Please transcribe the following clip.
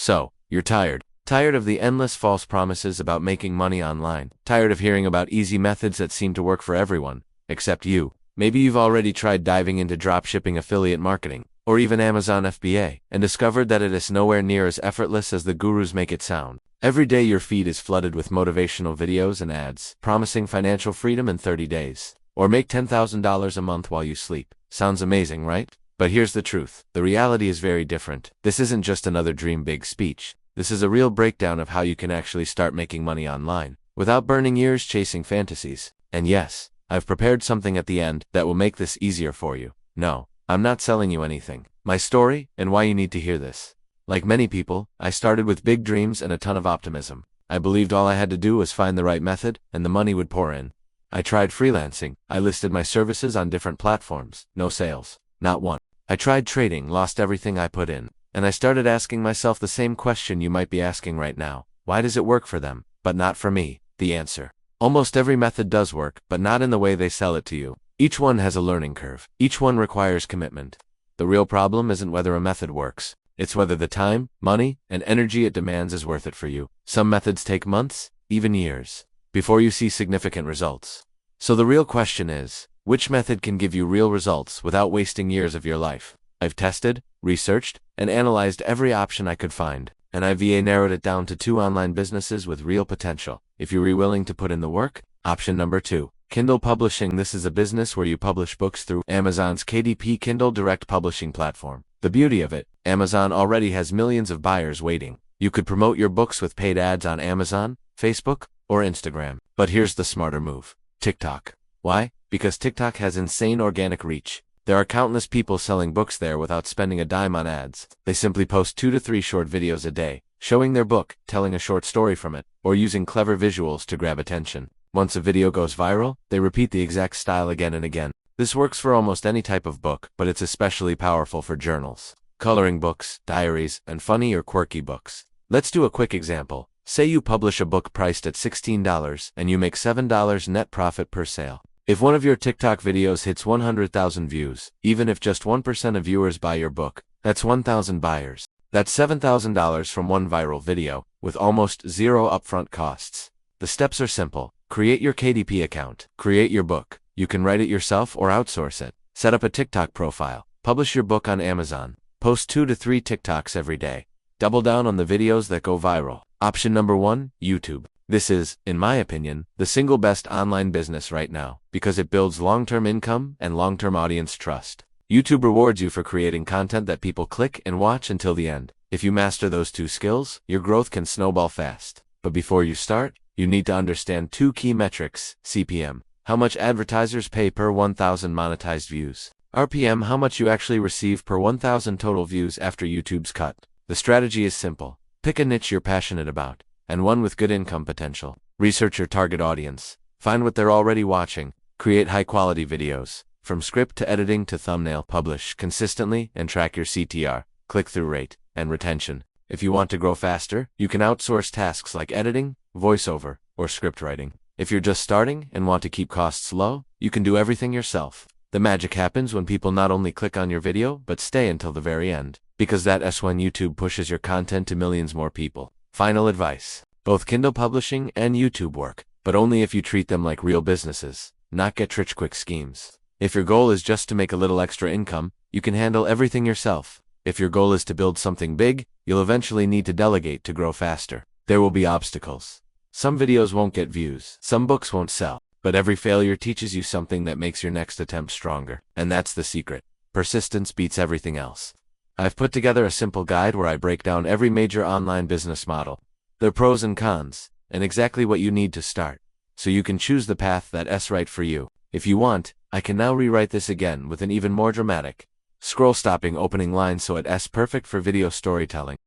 So, you're tired. Tired of the endless false promises about making money online. Tired of hearing about easy methods that seem to work for everyone, except you. Maybe you've already tried diving into dropshipping affiliate marketing, or even Amazon FBA, and discovered that it is nowhere near as effortless as the gurus make it sound. Every day your feed is flooded with motivational videos and ads, promising financial freedom in 30 days. Or make $10,000 a month while you sleep. Sounds amazing, right? But here's the truth. The reality is very different. This isn't just another dream big speech. This is a real breakdown of how you can actually start making money online, without burning years chasing fantasies. And yes, I've prepared something at the end that will make this easier for you. No, I'm not selling you anything. My story, and why you need to hear this. Like many people, I started with big dreams and a ton of optimism. I believed all I had to do was find the right method, and the money would pour in. I tried freelancing. I listed my services on different platforms. No sales. Not one. I tried trading, lost everything I put in. And I started asking myself the same question you might be asking right now. Why does it work for them, but not for me? The answer. Almost every method does work, but not in the way they sell it to you. Each one has a learning curve. Each one requires commitment. The real problem isn't whether a method works. It's whether the time, money, and energy it demands is worth it for you. Some methods take months, even years, before you see significant results. So the real question is, which method can give you real results without wasting years of your life? I've tested, researched, and analyzed every option I could find, and I've narrowed it down to 2 online businesses with real potential. If you're willing to put in the work, option number 2. Kindle Publishing. This is a business where you publish books through Amazon's KDP Kindle Direct Publishing platform. The beauty of it, Amazon already has millions of buyers waiting. You could promote your books with paid ads on Amazon, Facebook, or Instagram. But here's the smarter move. TikTok. Why? Because TikTok has insane organic reach. There are countless people selling books there without spending a dime on ads. They simply post 2 to 3 short videos a day, showing their book, telling a short story from it, or using clever visuals to grab attention. Once a video goes viral, they repeat the exact style again and again. This works for almost any type of book, but it's especially powerful for journals, coloring books, diaries, and funny or quirky books. Let's do a quick example. Say you publish a book priced at $16 and you make $7 net profit per sale. If one of your TikTok videos hits 100,000 views, even if just 1% of viewers buy your book, that's 1,000 buyers. That's $7,000 from one viral video, with almost zero upfront costs. The steps are simple. Create your KDP account. Create your book. You can write it yourself or outsource it. Set up a TikTok profile. Publish your book on Amazon. Post 2 to 3 TikToks every day. Double down on the videos that go viral. Option number 1, YouTube. This is, in my opinion, the single best online business right now, because it builds long-term income and long-term audience trust. YouTube rewards you for creating content that people click and watch until the end. If you master those 2 skills, your growth can snowball fast. But before you start, you need to understand 2 key metrics: CPM, how much advertisers pay per 1,000 monetized views; RPM, how much you actually receive per 1,000 total views after YouTube's cut. The strategy is simple. Pick a niche you're passionate about, and one with good income potential. Research your target audience. Find what they're already watching. Create high-quality videos, from script to editing to thumbnail. Publish consistently and track your CTR, click-through rate, and retention. If you want to grow faster, you can outsource tasks like editing, voiceover, or script writing. If you're just starting and want to keep costs low, you can do everything yourself. The magic happens when people not only click on your video, but stay until the very end, because that's when YouTube pushes your content to millions more people. Final advice. Both Kindle Publishing and YouTube work, but only if you treat them like real businesses, not get-rich-quick schemes. If your goal is just to make a little extra income, you can handle everything yourself. If your goal is to build something big, you'll eventually need to delegate to grow faster. There will be obstacles. Some videos won't get views, some books won't sell, but every failure teaches you something that makes your next attempt stronger. And that's the secret. Persistence beats everything else. I've put together a simple guide where I break down every major online business model, their pros and cons, and exactly what you need to start, so you can choose the path that's right for you. If you want, I can now rewrite this again with an even more dramatic, scroll-stopping opening line so it's perfect for video storytelling.